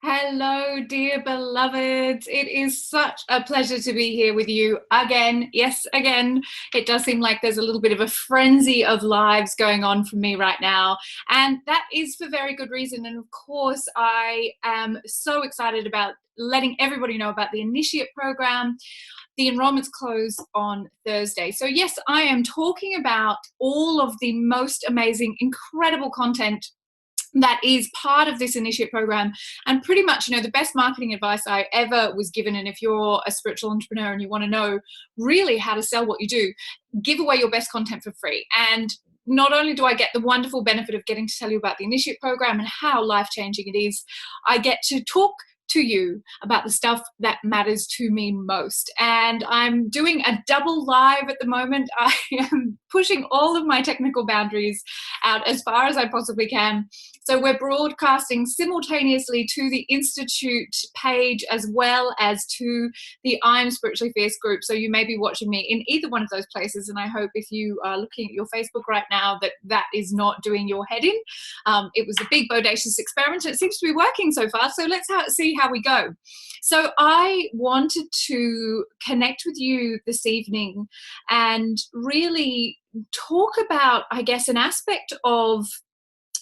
Hello, dear beloveds. It is such a pleasure to be here with you again. Yes, again. It does seem like there's a little bit of a frenzy of lives going on for me right now. And that is for very good reason. And of course, I am so excited about letting everybody know about the Initiate program. The enrollments close on Thursday. So, yes, I am talking about all of the most amazing, incredible content that is part of this Initiate program. And pretty much, the best marketing advice I ever was given, and if you're a spiritual entrepreneur and you want to know really how to sell what you do, give away your best content for free. And not only do I get the wonderful benefit of getting to tell you about the Initiate program and how life-changing it is, I get to talk to you about the stuff that matters to me most. And I'm doing a double live at the moment. I am pushing all of my technical boundaries out as far as I possibly can. So we're broadcasting simultaneously to the Institute page as well as to the I'm Spiritually Fierce group. So you may be watching me in either one of those places. And I hope if you are looking at your Facebook right now that is not doing your head in. It was a big bodacious experiment. It seems to be working so far. So let's see how we go. So I wanted to connect with you this evening and really talk about, I guess, an aspect of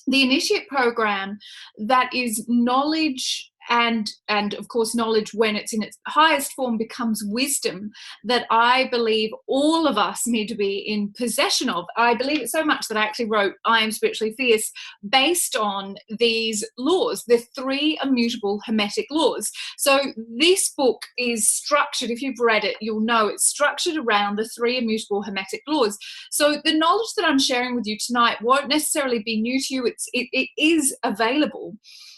the Initiate program that is knowledge and of course knowledge when it's in its highest form becomes wisdom that I believe all of us need to be in possession of. I believe it so much that I actually wrote I Am Spiritually Fierce based on these laws, the 3 Immutable Hermetic Laws. So this book is structured, if you've read it, you'll know it's structured around the 3 Immutable Hermetic Laws. So the knowledge that I'm sharing with you tonight won't necessarily be new to you. It is available.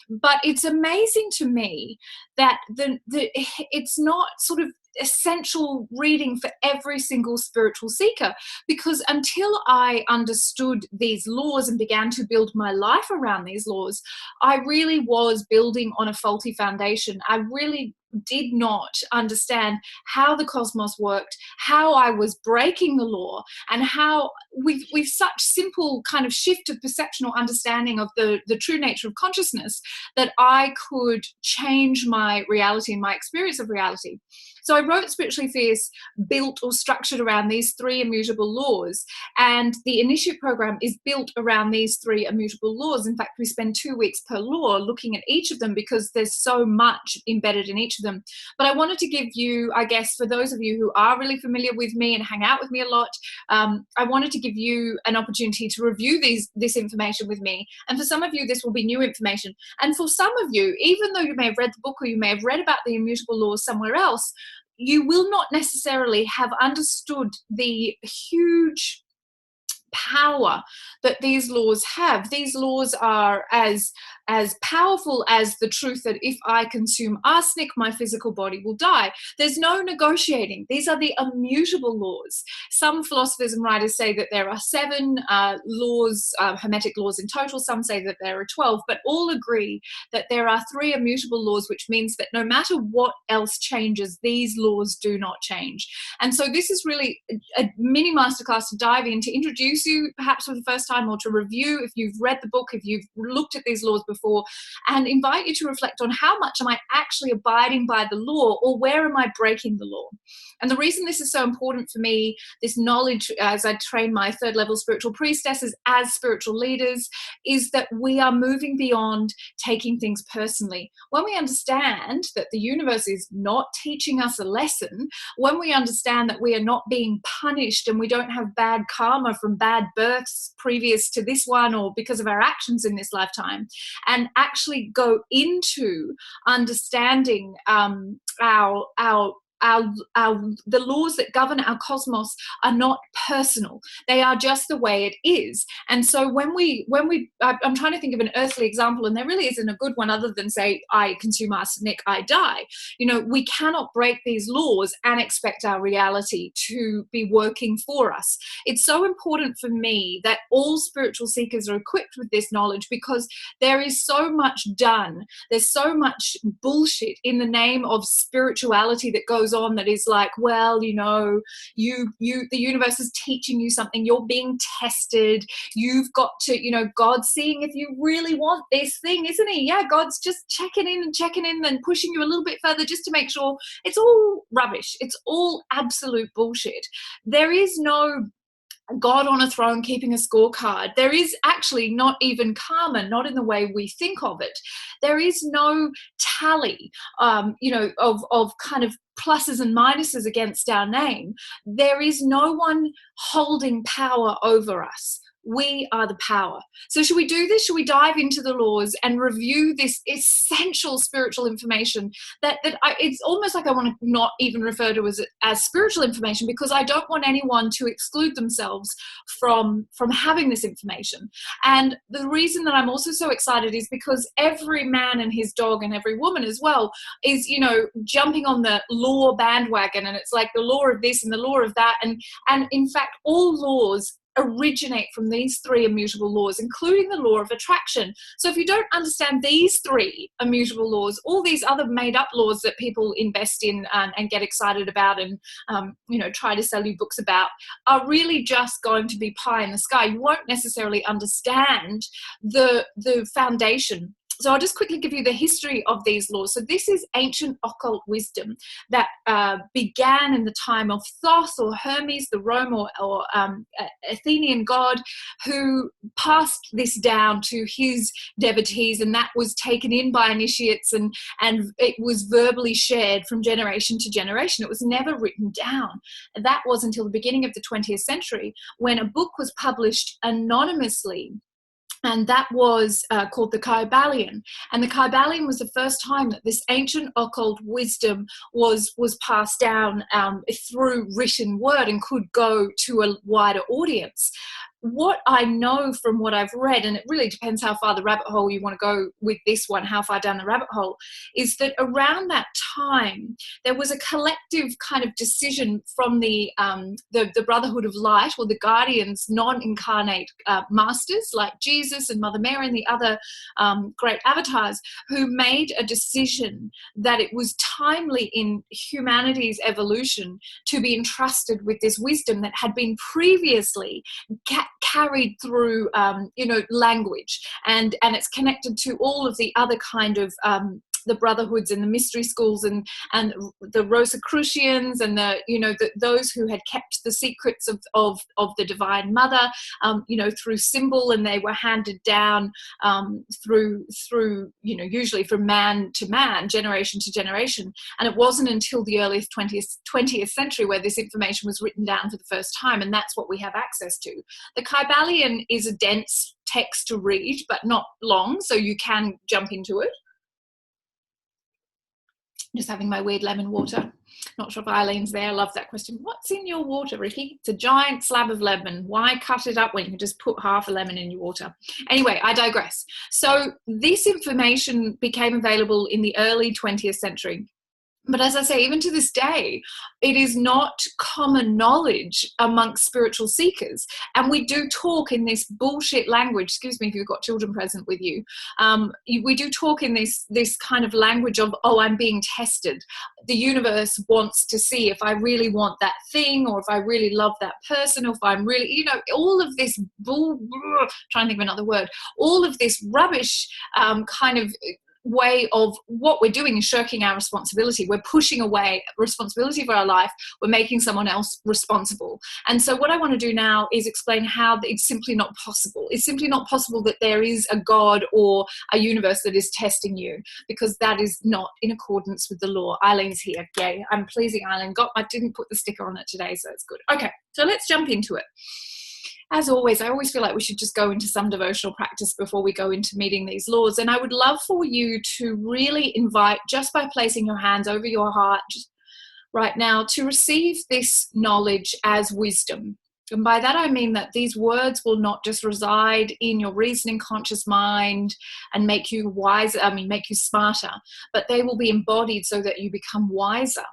But it's amazing to me that it's not sort of essential reading for every single spiritual seeker, because until I understood these laws and began to build my life around these laws, I really was building on a faulty foundation. I really did not understand how the cosmos worked, how I was breaking the law, and how with such simple kind of shift of perception or understanding of the true nature of consciousness that I could change my reality and my experience of reality. So I wrote Spiritually Fierce, built or structured around these 3 immutable laws. And the Initiate program is built around these 3 immutable laws. In fact, we spend 2 weeks per law looking at each of them because there's so much embedded in each of them. But I wanted to give you, I guess, for those of you who are really familiar with me and hang out with me a lot, I wanted to give you an opportunity to review this information with me. And for some of you, this will be new information. And for some of you, even though you may have read the book or you may have read about the immutable laws somewhere else, you will not necessarily have understood the huge power that these laws have. These laws are as powerful as the truth that if I consume arsenic, my physical body will die. There's no negotiating. These are the immutable laws. Some philosophers and writers say that there are 7 laws, hermetic laws in total. Some say that there are 12, but all agree that there are 3 immutable laws, which means that no matter what else changes, these laws do not change. And so this is really a mini masterclass to dive in, to introduce you perhaps for the first time, or to review if you've read the book, if you've looked at these laws before, and invite you to reflect on how much am I actually abiding by the law, or where am I breaking the law. And the reason this is so important for me, this knowledge as I train my 3rd level spiritual priestesses as spiritual leaders, is that we are moving beyond taking things personally. When we understand that the universe is not teaching us a lesson, when we understand that we are not being punished and we don't have bad karma from bad births previous to this one or because of our actions in this lifetime, and actually go into understanding the laws that govern our cosmos are not personal. They are just the way it is. And so when I'm trying to think of an earthly example, and there really isn't a good one other than say, I consume arsenic, I die. We cannot break these laws and expect our reality to be working for us. It's so important for me that all spiritual seekers are equipped with this knowledge, because there is so much done. There's so much bullshit in the name of spirituality that goes goes on that is like, well, you know, the universe is teaching you something, you're being tested, you've got to, you know, God's seeing if you really want this thing, isn't he? Yeah, God's just checking in and pushing you a little bit further just to make sure. It's all rubbish. It's all absolute bullshit. There is no God on a throne keeping a scorecard. There is actually not even karma, not in the way we think of it. There is no tally, you know, of kind of pluses and minuses against our name. There is no one holding power over us. We are the power. So should we do this? Should we dive into the laws and review this essential spiritual information it's almost like I want to not even refer to as spiritual information, because I don't want anyone to exclude themselves from having this information. And the reason that I'm also so excited is because every man and his dog, and every woman as well, is, you know, jumping on the law bandwagon, and it's like the law of this and the law of that. And in fact, all laws originate from these three immutable laws, including the law of attraction. So if you don't understand these three immutable laws, all these other made-up laws that people invest in and get excited about and you know, try to sell you books about, are really just going to be pie in the sky. You won't necessarily understand the foundation. So I'll just quickly give you the history of these laws. So this is ancient occult wisdom that began in the time of Thoth or Hermes, the Rome or Athenian god, who passed this down to his devotees, and that was taken in by initiates, and it was verbally shared from generation to generation. It was never written down. That was until the beginning of the 20th century, when a book was published anonymously. And that was called the Kybalion. And the Kybalion was the first time that this ancient occult wisdom was passed down through written word and could go to a wider audience. What I know from what I've read, and it really depends how far the rabbit hole you want to go with this one, how far down the rabbit hole, is that around that time, there was a collective kind of decision from the Brotherhood of Light, or the Guardians, non-incarnate masters like Jesus and Mother Mary and the other great avatars, who made a decision that it was timely in humanity's evolution to be entrusted with this wisdom that had been previously carried through, you know, language, and it's connected to all of the other kind of the brotherhoods and the mystery schools and the Rosicrucians and the, you know, those who had kept the secrets of the Divine Mother, you know, through symbol, and they were handed down through, you know, usually from man to man, generation to generation. And it wasn't until the early 20th century where this information was written down for the first time, and that's what we have access to. The Kybalion is a dense text to read, but not long, so you can jump into it. Just having my weird lemon water. Not sure if Eileen's there. I love that question. What's in your water, Ricky? It's a giant slab of lemon. Why cut it up when you can just put half a lemon in your water? Anyway, I digress. So this information became available in the early 20th century. But as I say, even to this day, it is not common knowledge amongst spiritual seekers. And we do talk in this bullshit language. Excuse me if you've got children present with you. We do talk in this kind of language of, oh, I'm being tested. The universe wants to see if I really want that thing, or if I really love that person, or if I'm really, you know, all of this trying to think of another word, all of this rubbish kind of way of what we're doing is shirking our responsibility. We're pushing away responsibility for our life. We're making someone else responsible. And so what I want to do now is explain how it's simply not possible. It's simply not possible that there is a God or a universe that is testing you, because that is not in accordance with the law. Eileen's here. Yay. I'm pleasing Eileen. I didn't put the sticker on it today, so it's good. Okay, so let's jump into it. As always, I always feel like we should just go into some devotional practice before we go into meeting these laws. And I would love for you to really invite, just by placing your hands over your heart just right now, to receive this knowledge as wisdom. And by that, I mean that these words will not just reside in your reasoning conscious mind and make you wiser, make you smarter, but they will be embodied so that you become wiser.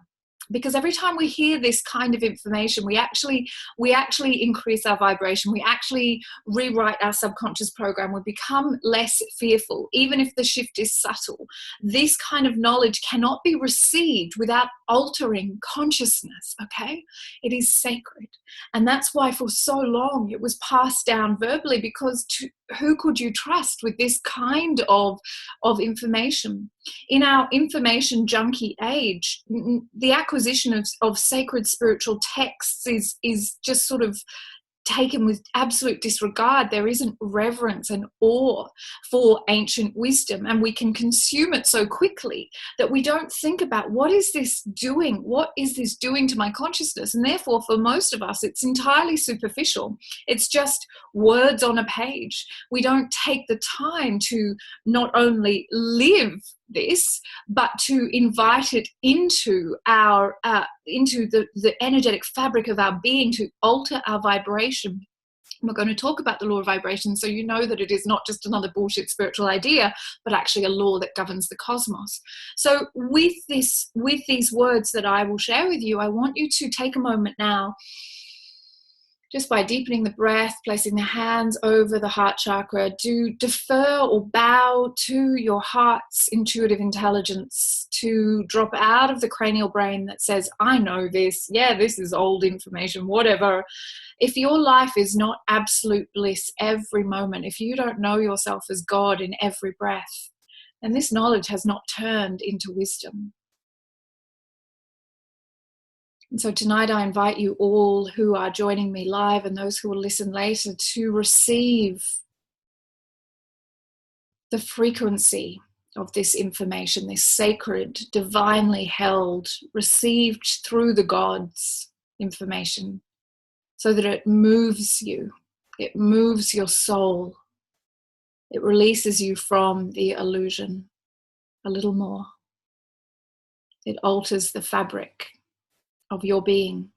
Because every time we hear this kind of information, we actually increase our vibration. We actually rewrite our subconscious program. We become less fearful, even if the shift is subtle. This kind of knowledge cannot be received without altering consciousness, okay? It is sacred. And that's why for so long it was passed down verbally, because who could you trust with this kind of information? In our information junkie age, the acquisition of sacred spiritual texts is just sort of taken with absolute disregard. There isn't reverence and awe for ancient wisdom, and we can consume it so quickly that we don't think about what is this doing? What is this doing to my consciousness? And therefore, for most of us, it's entirely superficial. It's just words on a page. We don't take the time to not only live this, but to invite it into our into the energetic fabric of our being, to alter our vibration. We're going to talk about the law of vibration, so you know that it is not just another bullshit spiritual idea, but actually a law that governs the cosmos. So with these words that I will share with you, I want you to take a moment now, just by deepening the breath, placing the hands over the heart chakra, to defer or bow to your heart's intuitive intelligence, to drop out of the cranial brain that says, I know this, yeah, this is old information, whatever. If your life is not absolute bliss every moment, if you don't know yourself as God in every breath, then this knowledge has not turned into wisdom. And so tonight I invite you all who are joining me live and those who will listen later to receive the frequency of this information, this sacred, divinely held, received through the gods information, so that it moves you, it moves your soul, it releases you from the illusion a little more. It alters the fabric of your being.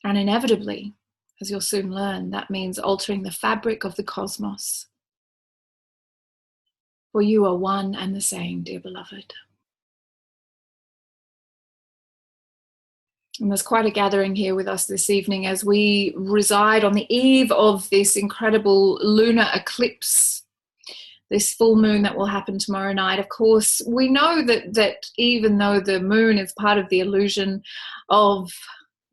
And inevitably, as you'll soon learn, that means altering the fabric of the cosmos. For you are one and the same, dear beloved. And there's quite a gathering here with us this evening as we reside on the eve of this incredible lunar eclipse, this full moon that will happen tomorrow night. Of course, we know that even though the moon is part of the illusion of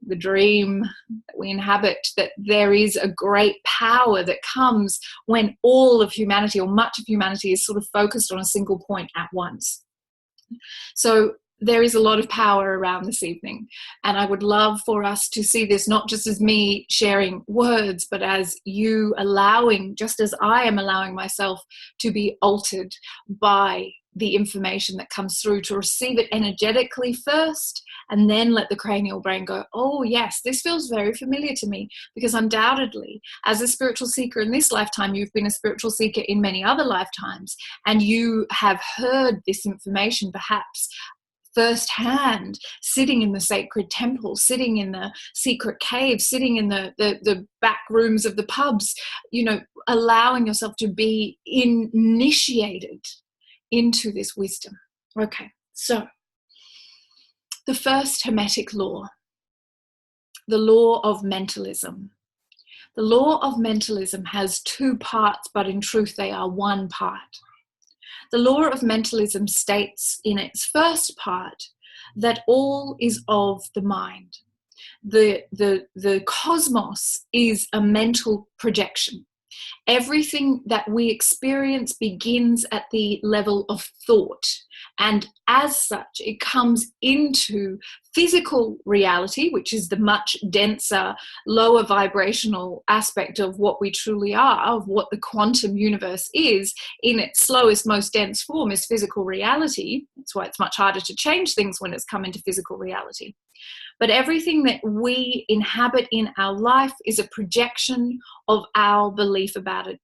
the dream that we inhabit, that there is a great power that comes when all of humanity, or much of humanity, is sort of focused on a single point at once. So there is a lot of power around this evening, and I would love for us to see this not just as me sharing words, but as you allowing, just as I am allowing myself to be altered by the information that comes through, to receive it energetically first, and then let the cranial brain go, oh yes, this feels very familiar to me, because undoubtedly, as a spiritual seeker in this lifetime, you've been a spiritual seeker in many other lifetimes, and you have heard this information perhaps firsthand, sitting in the sacred temple, sitting in the secret cave, sitting in the back rooms of the pubs, allowing yourself to be initiated into this wisdom. Okay, so the first Hermetic law, the law of mentalism. The law of mentalism has two parts, but in truth they are one part. The law of mentalism states in its first part that all is of the mind. The cosmos is a mental projection. Everything that we experience begins at the level of thought, and as such it comes into physical reality, which is the much denser, lower vibrational aspect of what we truly are, of what the quantum universe is in its slowest, most dense form, is physical reality. That's why it's much harder to change things when it's come into physical reality. But everything that we inhabit in our life is a projection of our belief about it.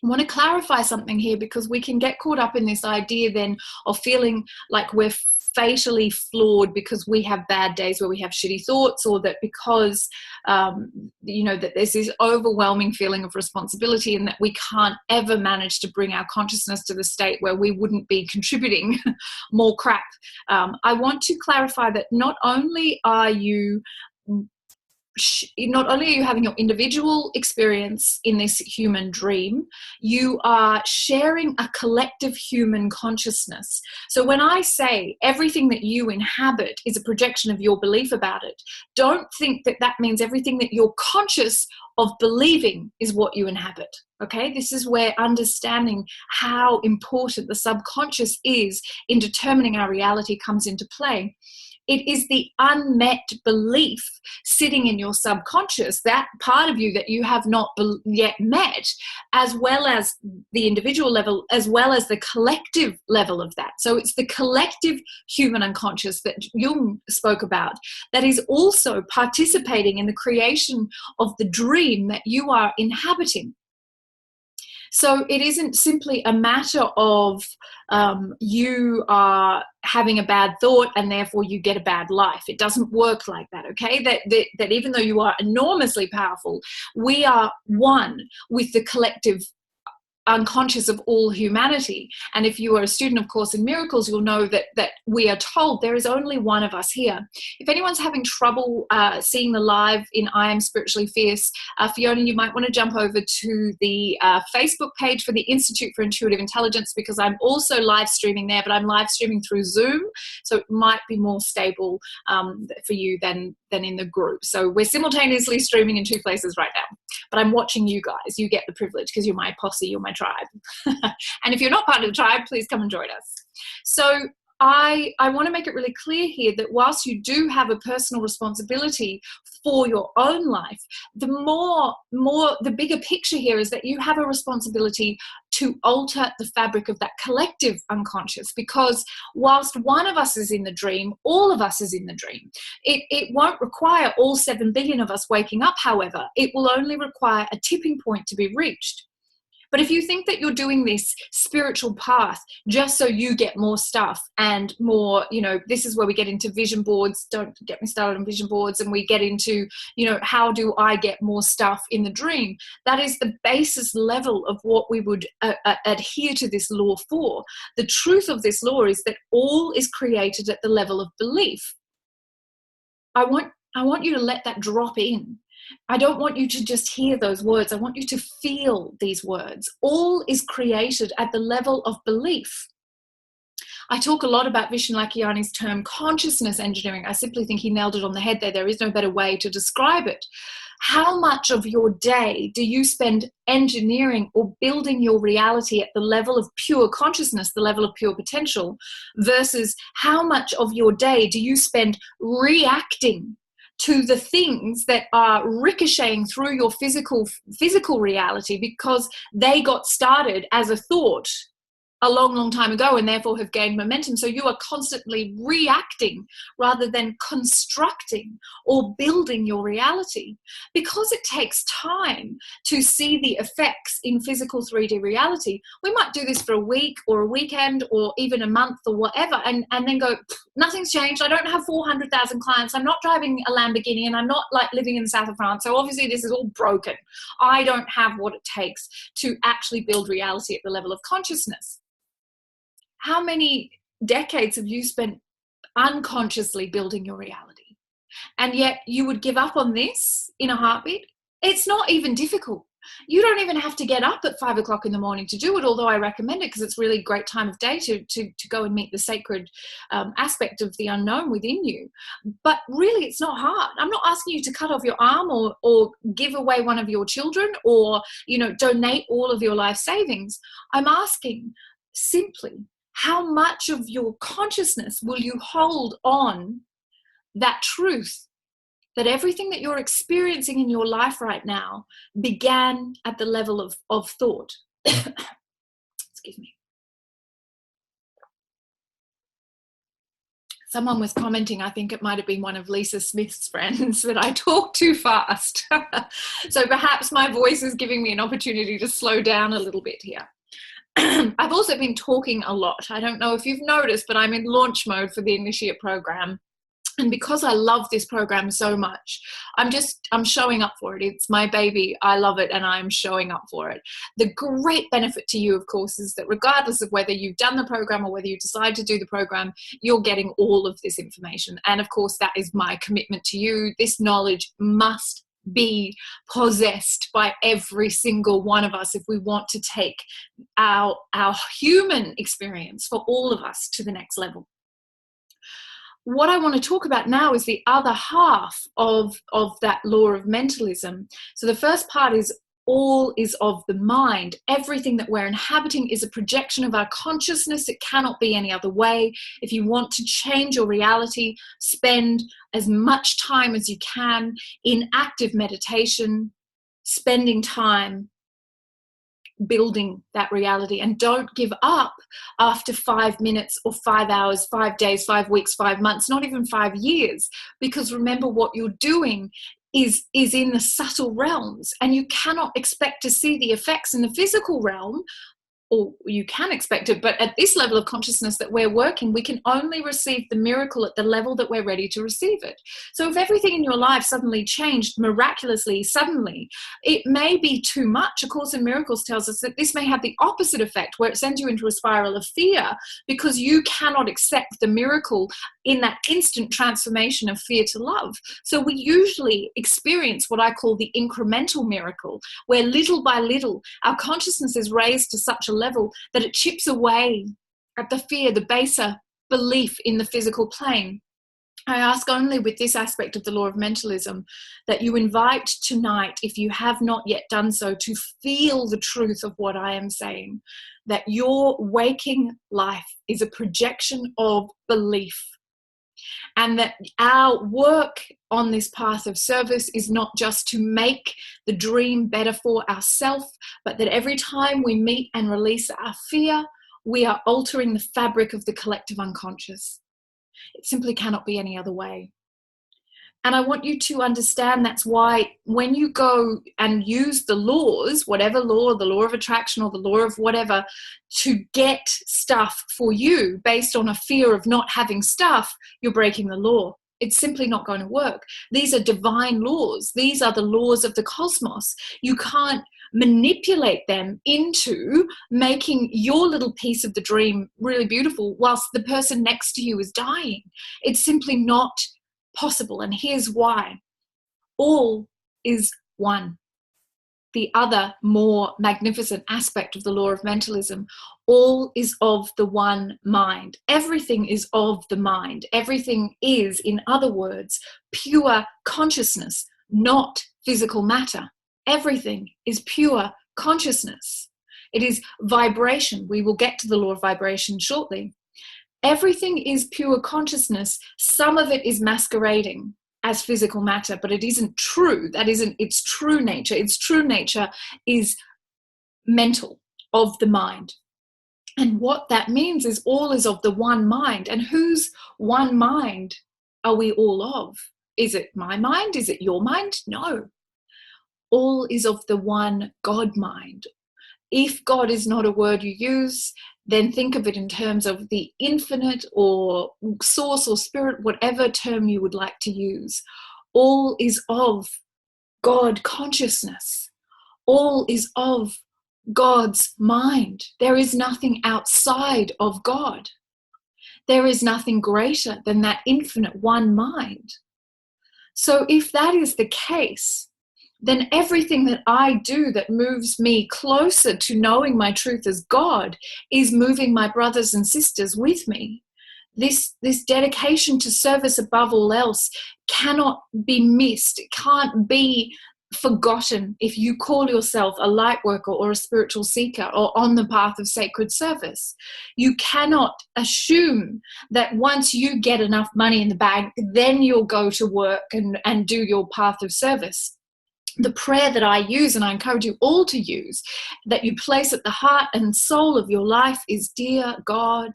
I want to clarify something here, because we can get caught up in this idea then of feeling like we're fatally flawed because we have bad days where we have shitty thoughts, or that because that there's this overwhelming feeling of responsibility and that we can't ever manage to bring our consciousness to the state where we wouldn't be contributing more crap. I want to clarify that not only are you having your individual experience in this human dream, you are sharing a collective human consciousness. So when I say everything that you inhabit is a projection of your belief about it, don't think that that means everything that you're conscious of believing is what you inhabit. Okay, this is where understanding how important the subconscious is in determining our reality comes into play. It is the unmet belief sitting in your subconscious, that part of you that you have not yet met, as well as the individual level, as well as the collective level of that. So it's the collective human unconscious that Jung spoke about that is also participating in the creation of the dream that you are inhabiting. So it isn't simply a matter of you are having a bad thought and therefore you get a bad life. It doesn't work like that, okay? That even though you are enormously powerful, we are one with the collective unconscious of all humanity. And if you are a student of Course in Miracles, you'll know that we are told there is only one of us here. If anyone's having trouble seeing the live in I Am Spiritually Fierce, Fiona, you might want to jump over to the Facebook page for the Institute for Intuitive Intelligence, because I'm also live streaming there, but I'm live streaming through Zoom, so it might be more stable for you than in the group. So we're simultaneously streaming in two places right now, but I'm watching you guys. You get the privilege because you're my posse, you're my tribe. And if you're not part of the tribe, please come and join us. So I want to make it really clear here that whilst you do have a personal responsibility for your own life, the bigger picture here is that you have a responsibility to alter the fabric of that collective unconscious, because whilst one of us is in the dream, all of us is in the dream. It won't require all 7 billion of us waking up, however. It will only require a tipping point to be reached. But if you think that you're doing this spiritual path just so you get more stuff and more, this is where we get into vision boards. Don't get me started on vision boards. And we get into, how do I get more stuff in the dream? That is the basis level of what we would adhere to this law for. The truth of this law is that all is created at the level of belief. I want you to let that drop in. I don't want you to just hear those words. I want you to feel these words. All is created at the level of belief. I talk a lot about Vishen Lakhiani's term consciousness engineering. I simply think he nailed it on the head there. There is no better way to describe it. How much of your day do you spend engineering or building your reality at the level of pure consciousness, the level of pure potential, versus how much of your day do you spend reacting to the things that are ricocheting through your physical reality because they got started as a thought a long, long time ago and therefore have gained momentum. So you are constantly reacting rather than constructing or building your reality, because it takes time to see the effects in physical 3D reality. We might do this for a week or a weekend or even a month or whatever, and then go, nothing's changed. I don't have 400,000 clients. I'm not driving a Lamborghini, and I'm not living in the south of France. So obviously this is all broken. I don't have what it takes to actually build reality at the level of consciousness. How many decades have you spent unconsciously building your reality? And yet you would give up on this in a heartbeat? It's not even difficult. You don't even have to get up at 5 o'clock in the morning to do it, although I recommend it because it's really a great time of day to go and meet the sacred aspect of the unknown within you. But really, it's not hard. I'm not asking you to cut off your arm or give away one of your children or, donate all of your life savings. I'm asking simply, how much of your consciousness will you hold on that truth that everything that you're experiencing in your life right now began at the level of thought? Excuse me. Someone was commenting, I think it might have been one of Lisa Smith's friends, that I talk too fast. So perhaps my voice is giving me an opportunity to slow down a little bit here. I've also been talking a lot. I don't know if you've noticed, but I'm in launch mode for the Initiate program. And because I love this program so much, I'm showing up for it. It's my baby. I love it, and I'm showing up for it. The great benefit to you, of course, is that regardless of whether you've done the program or whether you decide to do the program, you're getting all of this information. And of course, that is my commitment to you. This knowledge must be possessed by every single one of us if we want to take our human experience for all of us to the next level. What I want to talk about now is the other half of that law of mentalism. So the first part is all is of the mind. Everything that we're inhabiting is a projection of our consciousness. It cannot be any other way. If you want to change your reality, spend as much time as you can in active meditation, spending time building that reality, and don't give up after 5 minutes or 5 hours, 5 days, 5 weeks, 5 months, not even 5 years, because remember, what you're doing is in the subtle realms, and you cannot expect to see the effects in the physical realm. Or you can expect it, but at this level of consciousness that we're working, we can only receive the miracle at the level that we're ready to receive it. So if everything in your life suddenly changed miraculously, suddenly, it may be too much. A Course in Miracles tells us that this may have the opposite effect, where it sends you into a spiral of fear because you cannot accept the miracle in that instant transformation of fear to love. So we usually experience what I call the incremental miracle, where little by little our consciousness is raised to such a level that it chips away at the fear, the baser belief in the physical plane. I ask only with this aspect of the law of mentalism that you invite tonight, if you have not yet done so, to feel the truth of what I am saying, that your waking life is a projection of belief, and that our work on this path of service is not just to make the dream better for ourselves, but that every time we meet and release our fear, we are altering the fabric of the collective unconscious. It simply cannot be any other way. And I want you to understand that's why when you go and use the laws, whatever law, the law of attraction or the law of whatever, to get stuff for you based on a fear of not having stuff, you're breaking the law. It's simply not going to work. These are divine laws. These are the laws of the cosmos. You can't manipulate them into making your little piece of the dream really beautiful whilst the person next to you is dying. It's simply not possible. And here's why. All is one. The other more magnificent aspect of the law of mentalism, all is of the one mind. Everything is of the mind. Everything is, in other words, pure consciousness, not physical matter. Everything is pure consciousness. It is vibration. We will get to the law of vibration shortly. Everything is pure consciousness. Some of it is masquerading as physical matter, but it isn't true. That isn't its true nature. Its true nature is mental, of the mind. And what that means is all is of the one mind. And whose one mind are we all of? Is it my mind? Is it your mind? No. All is of the one God mind. If God is not a word you use, then think of it in terms of the infinite or source or spirit, whatever term you would like to use. All is of God consciousness. All is of God's mind. There is nothing outside of God. There is nothing greater than that infinite one mind. So if that is the case, then everything that I do that moves me closer to knowing my truth as God is moving my brothers and sisters with me. This dedication to service above all else cannot be missed. It can't be forgotten if you call yourself a light worker or a spiritual seeker or on the path of sacred service. You cannot assume that once you get enough money in the bank, then you'll go to work and do your path of service. The prayer that I use, and I encourage you all to use, that you place at the heart and soul of your life is, dear God,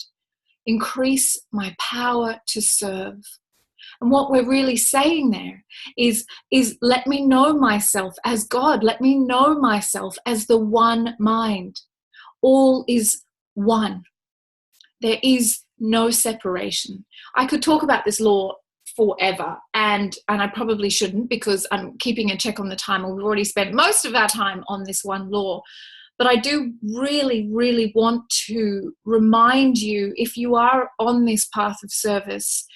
increase my power to serve. And what we're really saying there is let me know myself as God. Let me know myself as the one mind. all is one. There is no separation. I could talk about this law forever, and I probably shouldn't, because I'm keeping a check on the time, and we've already spent most of our time on this one law. But I do really, really want to remind you, if you are on this path of service,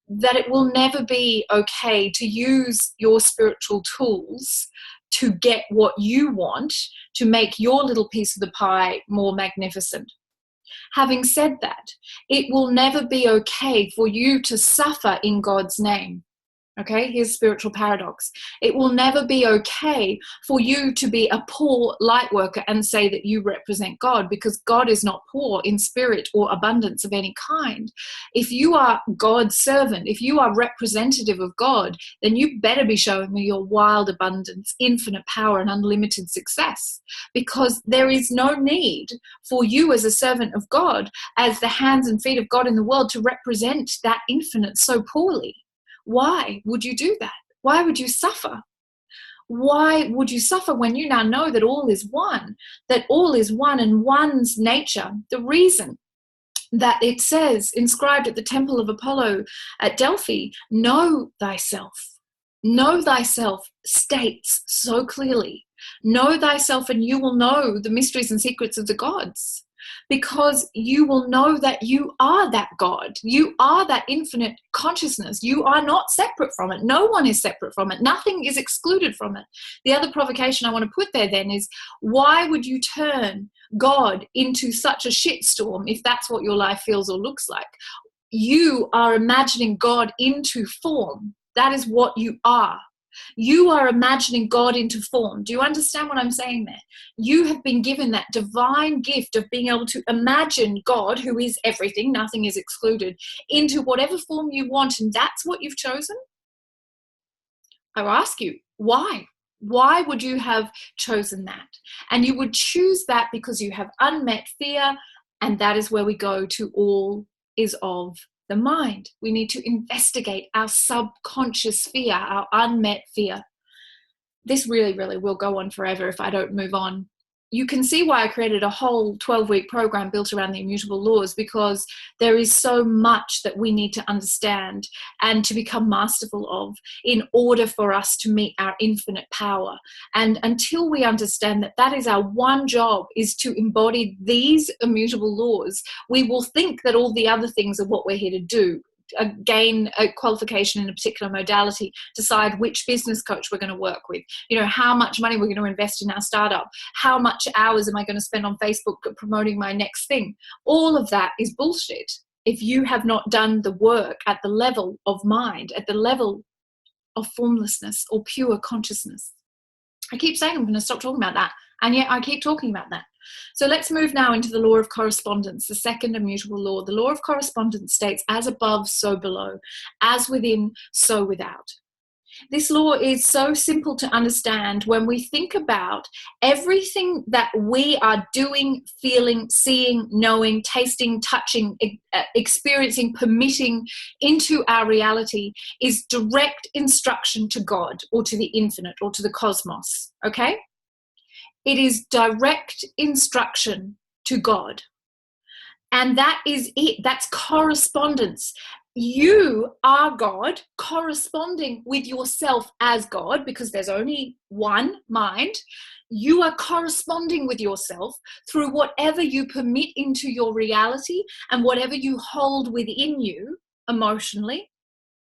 that it will never be okay to use your spiritual tools to get what you want, to make your little piece of the pie more magnificent. Having said that, it will never be okay for you to suffer in God's name. Okay, here's spiritual paradox. It will never be okay for you to be a poor light worker and say that you represent God, because God is not poor in spirit or abundance of any kind. If you are God's servant, if you are representative of God, then you better be showing me your wild abundance, infinite power, and unlimited success, because there is no need for you as a servant of God, as the hands and feet of God in the world, to represent that infinite so poorly. Why would you do that? Why would you suffer? Why would you suffer when you now know that all is one, and one's nature? The reason that it says, inscribed at the temple of Apollo at Delphi, know thyself states so clearly, know thyself and you will know the mysteries and secrets of the gods. Because you will know that you are that God. You are that infinite consciousness. You are not separate from it. No one is separate from it. Nothing is excluded from it. The other provocation I want to put there then is, why would you turn God into such a shitstorm if that's what your life feels or looks like? You are imagining God into form. That is what you are. You are imagining God into form. Do you understand what I'm saying there? You have been given that divine gift of being able to imagine God, who is everything, nothing is excluded, into whatever form you want, and that's what you've chosen? I ask you, why? Why would you have chosen that? And you would choose that because you have unmet fear, and that is where we go to all is of the mind. We need to investigate our subconscious fear, our unmet fear. This really, really will go on forever if I don't move on. You can see why I created a whole 12-week program built around the immutable laws, because there is so much that we need to understand and to become masterful of in order for us to meet our infinite power. And until we understand that that is our one job, is to embody these immutable laws, we will think that all the other things are what we're here to do. Gain a qualification in a particular modality, decide which business coach we're going to work with, how much money we're going to invest in our startup, how much hours am I going to spend on Facebook promoting my next thing. All of that is bullshit if you have not done the work at the level of mind, at the level of formlessness or pure consciousness. I keep saying I'm going to stop talking about that, and yet I keep talking about that. So let's move now into the law of correspondence, the second immutable law. The law of correspondence states, as above, so below, as within, so without. This law is so simple to understand when we think about everything that we are doing, feeling, seeing, knowing, tasting, touching, experiencing, permitting into our reality is direct instruction to God or to the infinite or to the cosmos, okay? It is direct instruction to God. And that is it. That's correspondence. You are God corresponding with yourself as God, because there's only one mind. You are corresponding with yourself through whatever you permit into your reality and whatever you hold within you emotionally,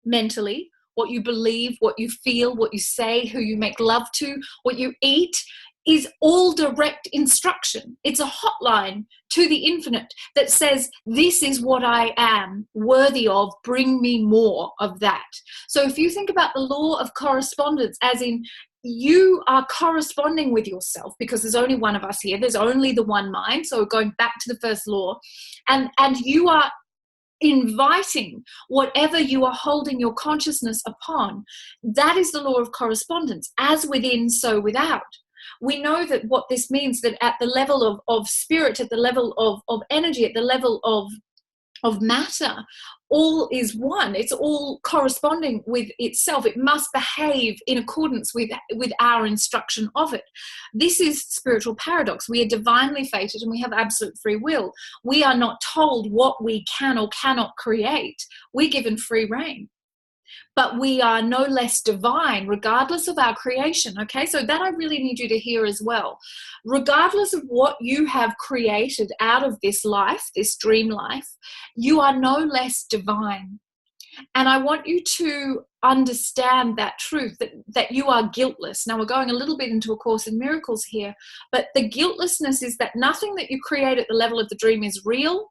mentally, what you believe, what you feel, what you say, who you make love to, what you eat, is all direct instruction. It's a hotline to the infinite that says, this is what I am worthy of, bring me more of that. So if you think about the law of correspondence as in, you are corresponding with yourself, because there's only one of us here, there's only the one mind. So going back to the first law, and you are inviting whatever you are holding your consciousness upon. That is the law of correspondence, as within, so without. We know that what this means, that at the level of spirit, at the level of energy, at the level of of matter, all is one. It's all corresponding with itself. It must behave in accordance with our instruction of it. This is spiritual paradox. We are divinely fated and we have absolute free will. We are not told what we can or cannot create. We're given free reign. But we are no less divine regardless of our creation, okay? So that I really need you to hear as well. Regardless of what you have created out of this life, this dream life, you are no less divine. And I want you to understand that truth, that you are guiltless. Now we're going a little bit into A Course in Miracles here, but the guiltlessness is that nothing that you create at the level of the dream is real.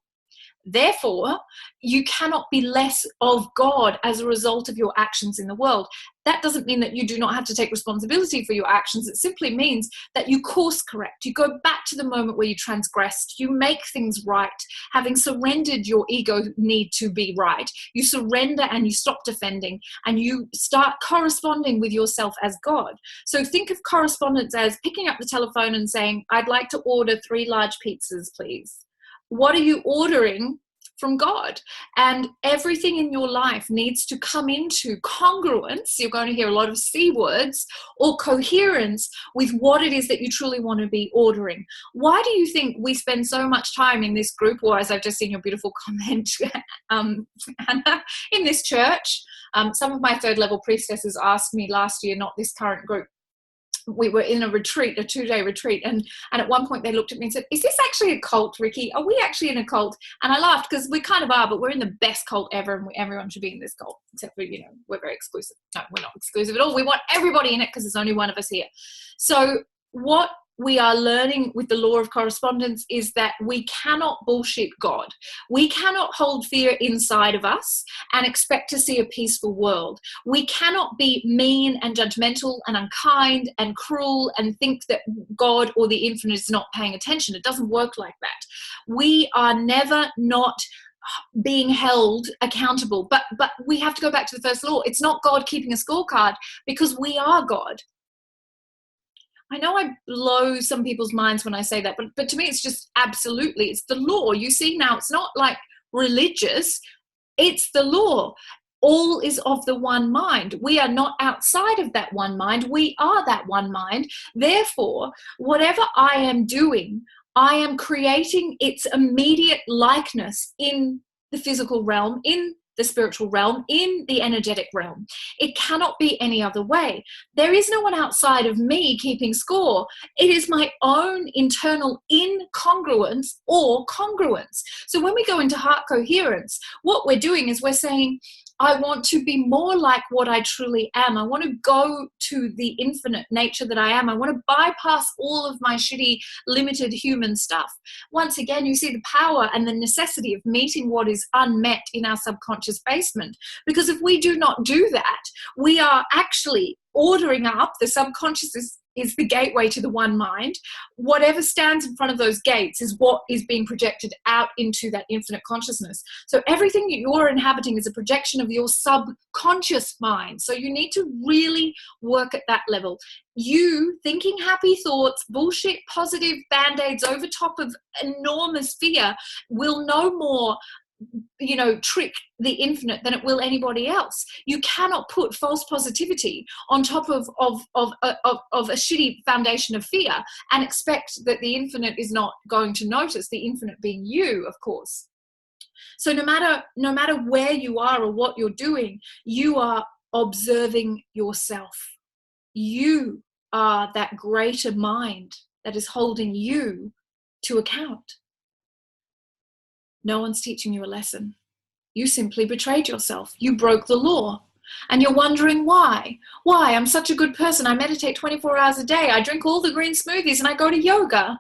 Therefore, you cannot be less of God as a result of your actions in the world. That doesn't mean that you do not have to take responsibility for your actions. It simply means that you course correct. You go back to the moment where you transgressed. You make things right, having surrendered your ego need to be right. You surrender and you stop defending and you start corresponding with yourself as God. So think of correspondence as picking up the telephone and saying, I'd like to order 3 large pizzas, please. What are you ordering from God? And everything in your life needs to come into congruence. You're going to hear a lot of C words, or coherence with what it is that you truly want to be ordering. Why do you think we spend so much time in this group, or as I've just seen your beautiful comment, Anna, in this church? Some of my 3rd level priestesses asked me last year, not this current group, we were in a retreat, a 2-day retreat, and at one point they looked at me and said, is this actually a cult, Ricci? Are we actually in a cult? And I laughed because we kind of are, but we're in the best cult ever, and everyone should be in this cult, except for, we're very exclusive. No, we're not exclusive at all. We want everybody in it because there's only one of us here. So what we are learning with the law of correspondence is that we cannot bullshit God. We cannot hold fear inside of us and expect to see a peaceful world. We cannot be mean and judgmental and unkind and cruel and think that God or the infinite is not paying attention. It doesn't work like that. We are never not being held accountable. But we have to go back to the first law. It's not God keeping a scorecard, because we are God. I know I blow some people's minds when I say that, but to me it's just absolutely, it's the law. You see now, it's not like religious, it's the law. All is of the one mind. We are not outside of that one mind. We are that one mind. Therefore, whatever I am doing, I am creating its immediate likeness in the physical realm, in the spiritual realm, in the energetic realm. It cannot be any other way. There is no one outside of me keeping score. It is my own internal incongruence or congruence. So when we go into heart coherence, what we're doing is we're saying, I want to be more like what I truly am. I want to go to the infinite nature that I am. I want to bypass all of my shitty, limited human stuff. Once again, you see the power and the necessity of meeting what is unmet in our subconscious basement. Because if we do not do that, we are actually ordering up. The subconscious is the gateway to the one mind. Whatever stands in front of those gates is what is being projected out into that infinite consciousness. So everything that you're inhabiting is a projection of your subconscious mind. So you need to really work at that level. You thinking happy thoughts, bullshit, positive band-aids over top of enormous fear will no more trick the infinite than it will anybody else. You cannot put false positivity on top of a shitty foundation of fear and expect that the infinite is not going to notice, the infinite being you, of course. So no matter where you are or what you're doing, you are observing yourself. You are that greater mind that is holding you to account. No one's teaching you a lesson. You simply betrayed yourself. You broke the law. And you're wondering why. Why? I'm such a good person. I meditate 24 hours a day. I drink all the green smoothies and I go to yoga.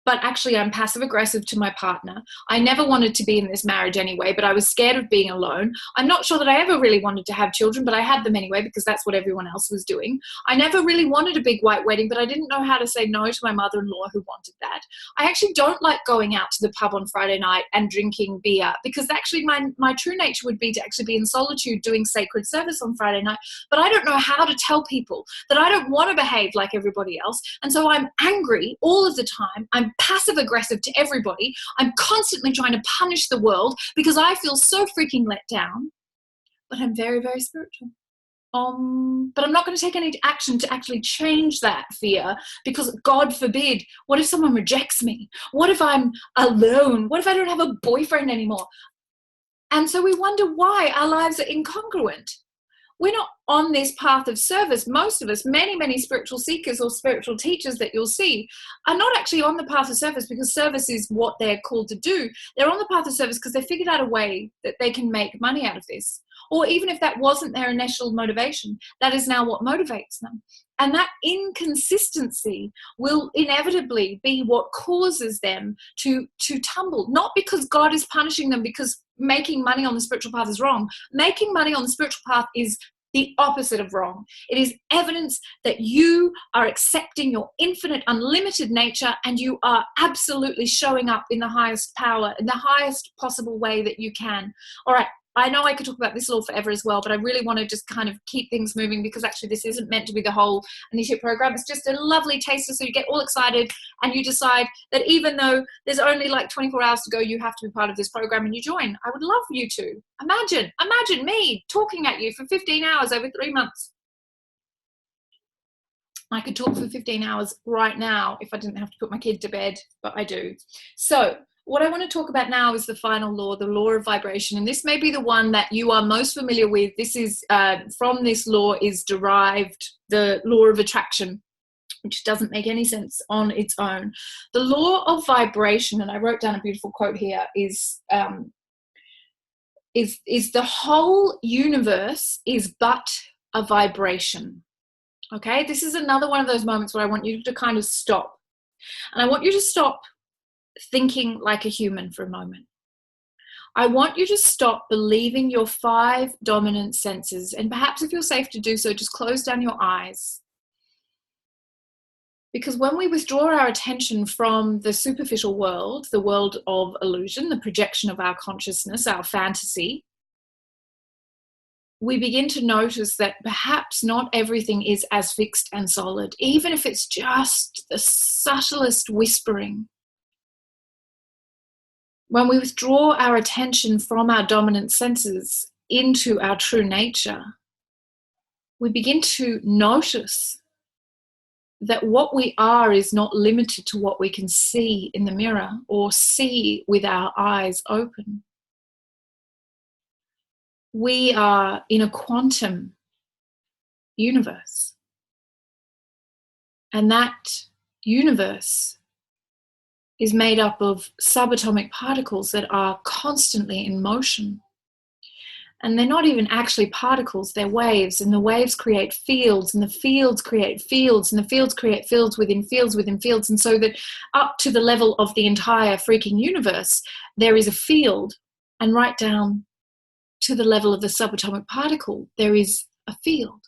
But actually I'm passive aggressive to my partner. I never wanted to be in this marriage anyway, but I was scared of being alone. I'm not sure that I ever really wanted to have children, but I had them anyway because that's what everyone else was doing. I never really wanted a big white wedding, but I didn't know how to say no to my mother-in-law who wanted that. I actually don't like going out to the pub on Friday night and drinking beer because actually my true nature would be to actually be in solitude doing sacred service on Friday night. But I don't know how to tell people that I don't want to behave like everybody else. And so I'm angry all of the time. I'm passive aggressive to everybody. I'm constantly trying to punish the world because I feel so freaking let down. But I'm very, very spiritual. But I'm not going to take any action to actually change that fear, because God forbid, what if someone rejects me? What if I'm alone? What if I don't have a boyfriend anymore? And so we wonder why our lives are incongruent. We're not on this path of service. Most of us, many, many spiritual seekers or spiritual teachers that you'll see, are not actually on the path of service because service is what they're called to do. They're on the path of service because they figured out a way that they can make money out of this. Or even if that wasn't their initial motivation, that is now what motivates them. And that inconsistency will inevitably be what causes them to tumble. Not because God is punishing them because making money on the spiritual path is wrong. Making money on the spiritual path is the opposite of wrong. It is evidence that you are accepting your infinite, unlimited nature, and you are absolutely showing up in the highest power, in the highest possible way that you can. All right. I know I could talk about this law forever as well, but I really want to just kind of keep things moving, because actually this isn't meant to be the whole initiate program. It's just a lovely taster, so you get all excited and you decide that even though there's only like 24 hours to go, you have to be part of this program and you join. I would love you to. Imagine me talking at you for 15 hours over 3 months. I could talk for 15 hours right now if I didn't have to put my kid to bed, but I do. So what I want to talk about now is the final law, the law of vibration. And this may be the one that you are most familiar with. This is, from this law is derived the law of attraction, which doesn't make any sense on its own. The law of vibration, and I wrote down a beautiful quote here, is the whole universe is but a vibration. Okay, this is another one of those moments where I want you to kind of stop. And I want you to stop thinking like a human for a moment. I want you to stop believing your 5 dominant senses. And perhaps if you're safe to do so, just close down your eyes. Because when we withdraw our attention from the superficial world, the world of illusion, the projection of our consciousness, our fantasy, we begin to notice that perhaps not everything is as fixed and solid, even if it's just the subtlest whispering. When we withdraw our attention from our dominant senses into our true nature, we begin to notice that what we are is not limited to what we can see in the mirror or see with our eyes open. We are in a quantum universe. And that universe is made up of subatomic particles that are constantly in motion. And they're not even actually particles, they're waves, and the waves create fields, and the fields create fields, and the fields create fields within fields within fields. And so that up to the level of the entire freaking universe, there is a field, and right down to the level of the subatomic particle, there is a field.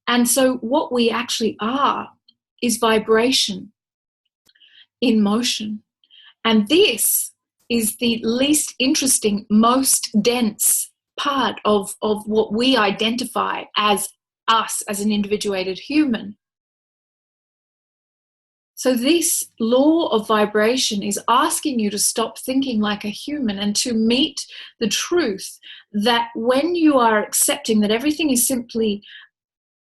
And so what we actually are is vibration in motion. And this is the least interesting, most dense part of what we identify as us, as an individuated human. So this law of vibration is asking you to stop thinking like a human and to meet the truth that when you are accepting that everything is simply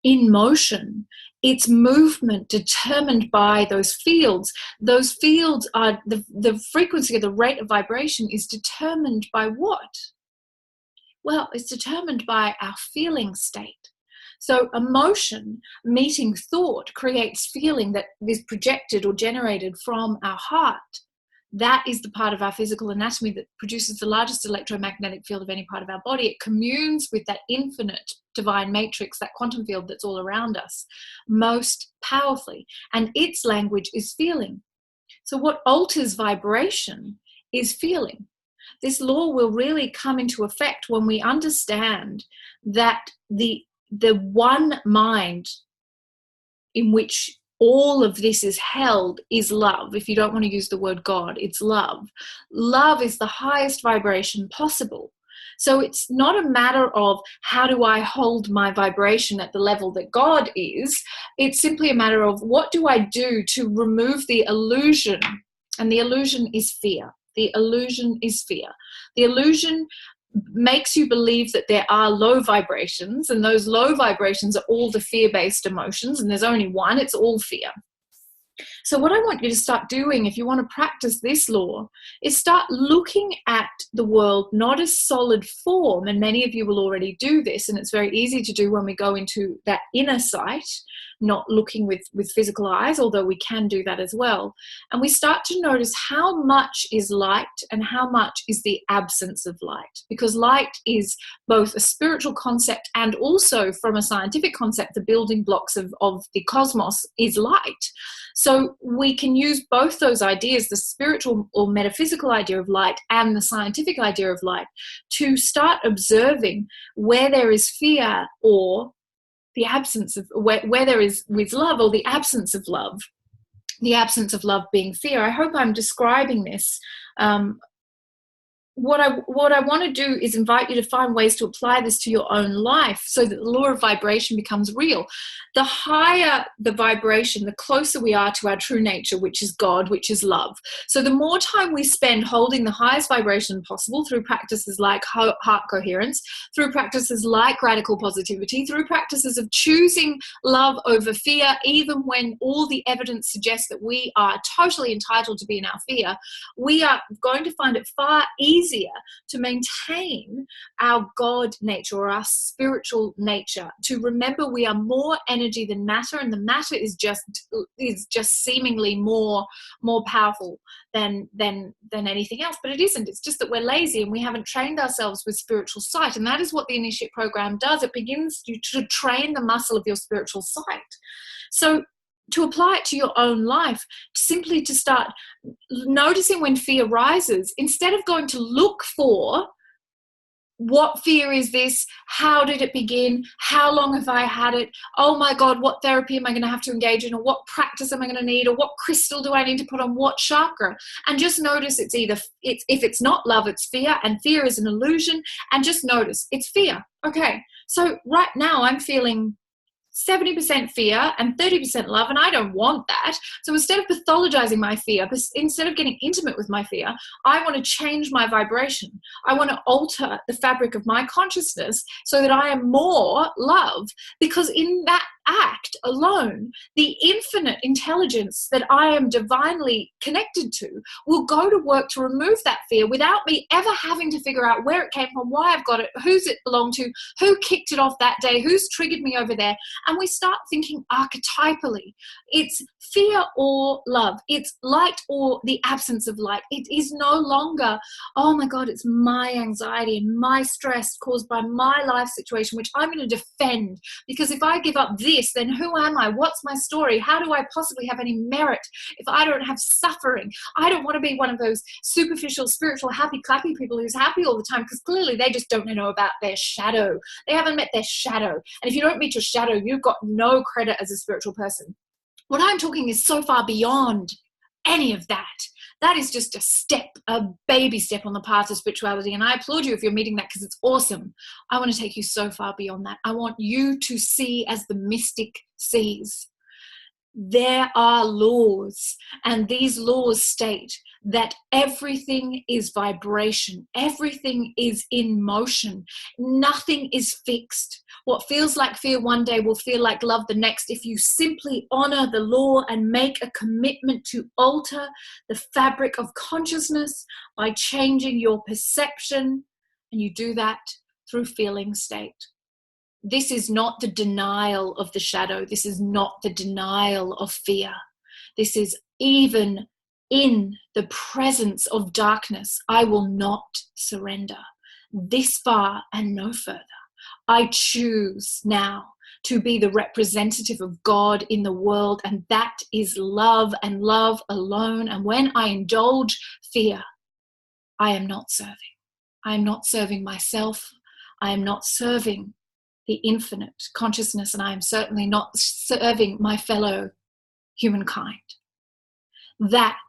in motion, it's movement determined by those fields. Those fields are the frequency or the rate of vibration is determined by what? Well, it's determined by our feeling state. So emotion meeting thought creates feeling that is projected or generated from our heart. That is the part of our physical anatomy that produces the largest electromagnetic field of any part of our body. It communes with that infinite divine matrix, that quantum field that's all around us, most powerfully. And its language is feeling. So what alters vibration is feeling. This law will really come into effect when we understand that the one mind in which all of this is held is love. If you don't want to use the word God, it's love. Love is the highest vibration possible. So it's not a matter of how do I hold my vibration at the level that God is. It's simply a matter of what do I do to remove the illusion And the illusion is fear. The illusion is fear. The illusion makes you believe that there are low vibrations, and those low vibrations are all the fear-based emotions, and there's only one, it's all fear. So what I want you to start doing, if you want to practice this law, is start looking at the world not as solid form, and many of you will already do this, and it's very easy to do when we go into that inner sight, not looking with physical eyes, although we can do that as well. And we start to notice how much is light and how much is the absence of light, because light is both a spiritual concept and also, from a scientific concept, the building blocks of the cosmos is light. So we can use both those ideas, the spiritual or metaphysical idea of light and the scientific idea of light, to start observing where there is fear or the absence of, where there is with love or the absence of love being fear. I hope I'm describing this. What I want to do is invite you to find ways to apply this to your own life so that the law of vibration becomes real. The higher the vibration, the closer we are to our true nature, which is God, which is love. So the more time we spend holding the highest vibration possible through practices like heart coherence, through practices like radical positivity, through practices of choosing love over fear, even when all the evidence suggests that we are totally entitled to be in our fear, we are going to find it far easier to maintain our God nature or our spiritual nature, to remember we are more energy than matter, and the matter is just seemingly more powerful than anything else. But it isn't. It's just that we're lazy and we haven't trained ourselves with spiritual sight, and that is what the Initiate program does. It begins you to train the muscle of your spiritual sight. So to apply it to your own life, simply to start noticing when fear rises, instead of going to look for what fear is this, how did it begin, how long have I had it, oh my God, what therapy am I going to have to engage in, or what practice am I going to need, or what crystal do I need to put on what chakra, and just notice if it's not love, it's fear, and fear is an illusion, and just notice it's fear. Okay, so right now I'm feeling 70% fear and 30% love, and I don't want that. So instead of pathologizing my fear, instead of getting intimate with my fear, I want to change my vibration. I want to alter the fabric of my consciousness so that I am more love, because in that act alone, the infinite intelligence that I am divinely connected to will go to work to remove that fear without me ever having to figure out where it came from, why I've got it, who's it belonged to, who kicked it off that day, who's triggered me over there. And we start thinking archetypally. It's fear or love. It's light or the absence of light. It is no longer, oh my God, it's my anxiety and my stress caused by my life situation, which I'm going to defend, because if I give up this, then who am I? What's my story? How do I possibly have any merit if I don't have suffering? I don't want to be one of those superficial, spiritual, happy, clappy people who's happy all the time, because clearly they just don't know about their shadow. They haven't met their shadow. And if you don't meet your shadow, you've got no credit as a spiritual person. What I'm talking is so far beyond any of that. That is just a step, a baby step on the path of spirituality. And I applaud you if you're meeting that, because it's awesome. I want to take you so far beyond that. I want you to see as the mystic sees. There are laws, and these laws state that everything is vibration. Everything is in motion. Nothing is fixed. What feels like fear one day will feel like love the next, if you simply honor the law and make a commitment to alter the fabric of consciousness by changing your perception, and you do that through feeling state. This is not the denial of the shadow. This is not the denial of fear. This is, even in the presence of darkness, I will not surrender. This far and no further. I choose now to be the representative of God in the world, and that is love and love alone. And when I indulge fear, I am not serving. I am not serving myself. I am not serving the infinite consciousness, and I am certainly not serving my fellow humankind. That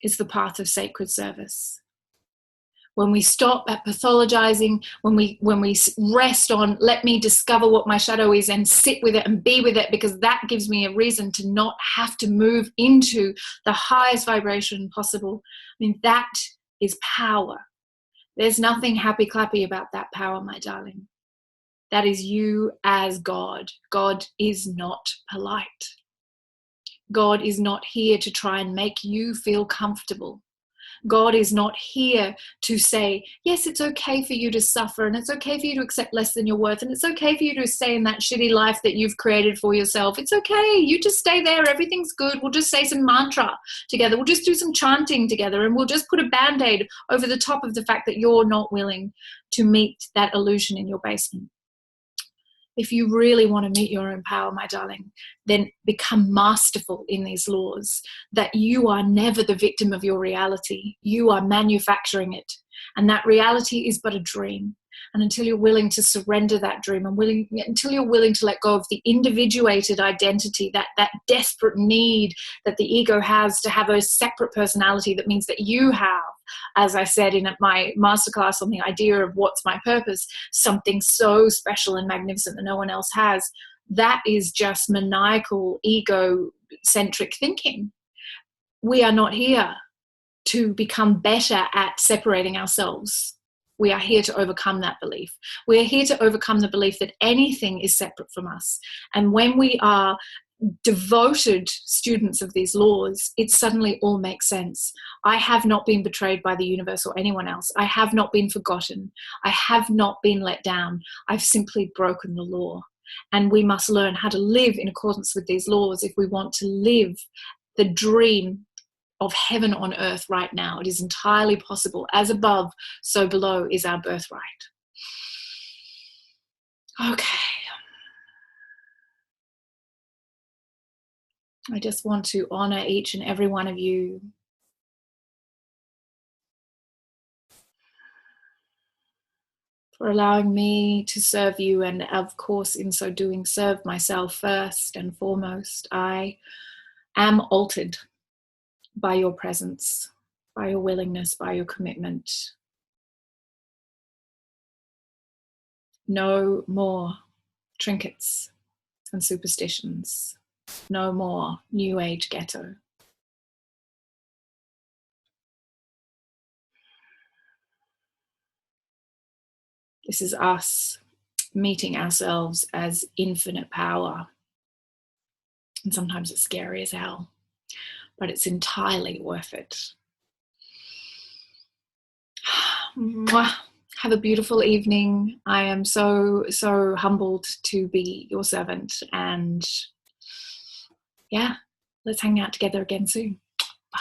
is the path of sacred service. when we stop at pathologizing, when we rest on, let me discover what my shadow is and sit with it and be with it, because that gives me a reason to not have to move into the highest vibration possible. I mean, that is power. There's nothing happy clappy about that power, my darling. That is you as God. God is not polite. God is not here to try and make you feel comfortable. God is not here to say, yes, it's okay for you to suffer, and it's okay for you to accept less than your worth, and it's okay for you to stay in that shitty life that you've created for yourself. It's okay. You just stay there. Everything's good. We'll just say some mantra together. We'll just do some chanting together, and we'll just put a Band-Aid over the top of the fact that you're not willing to meet that illusion in your basement. If you really want to meet your own power, my darling, then become masterful in these laws, that you are never the victim of your reality. You are manufacturing it. And that reality is but a dream. And until you're willing to surrender that dream, and until you're willing to let go of the individuated identity, that desperate need that the ego has to have a separate personality that means that you have, as I said in my masterclass on the idea of what's my purpose, something so special and magnificent that no one else has, that is just maniacal, ego-centric thinking. We are not here to become better at separating ourselves. We are here to overcome that belief. We are here to overcome the belief that anything is separate from us. And when we are devoted students of these laws, it suddenly all makes sense. I have not been betrayed by the universe or anyone else. I have not been forgotten. I have not been let down. I've simply broken the law. And we must learn how to live in accordance with these laws if we want to live the dream of heaven on earth right now. It is entirely possible. As above, so below is our birthright. Okay. I just want to honor each and every one of you for allowing me to serve you, and of course in so doing serve myself first and foremost. I am altered by your presence, by your willingness, by your commitment. No more trinkets and superstitions. No more New Age ghetto. This is us meeting ourselves as infinite power. And sometimes it's scary as hell, but it's entirely worth it. Have a beautiful evening. I am so, so humbled to be your servant. And yeah, let's hang out together again soon. Bye.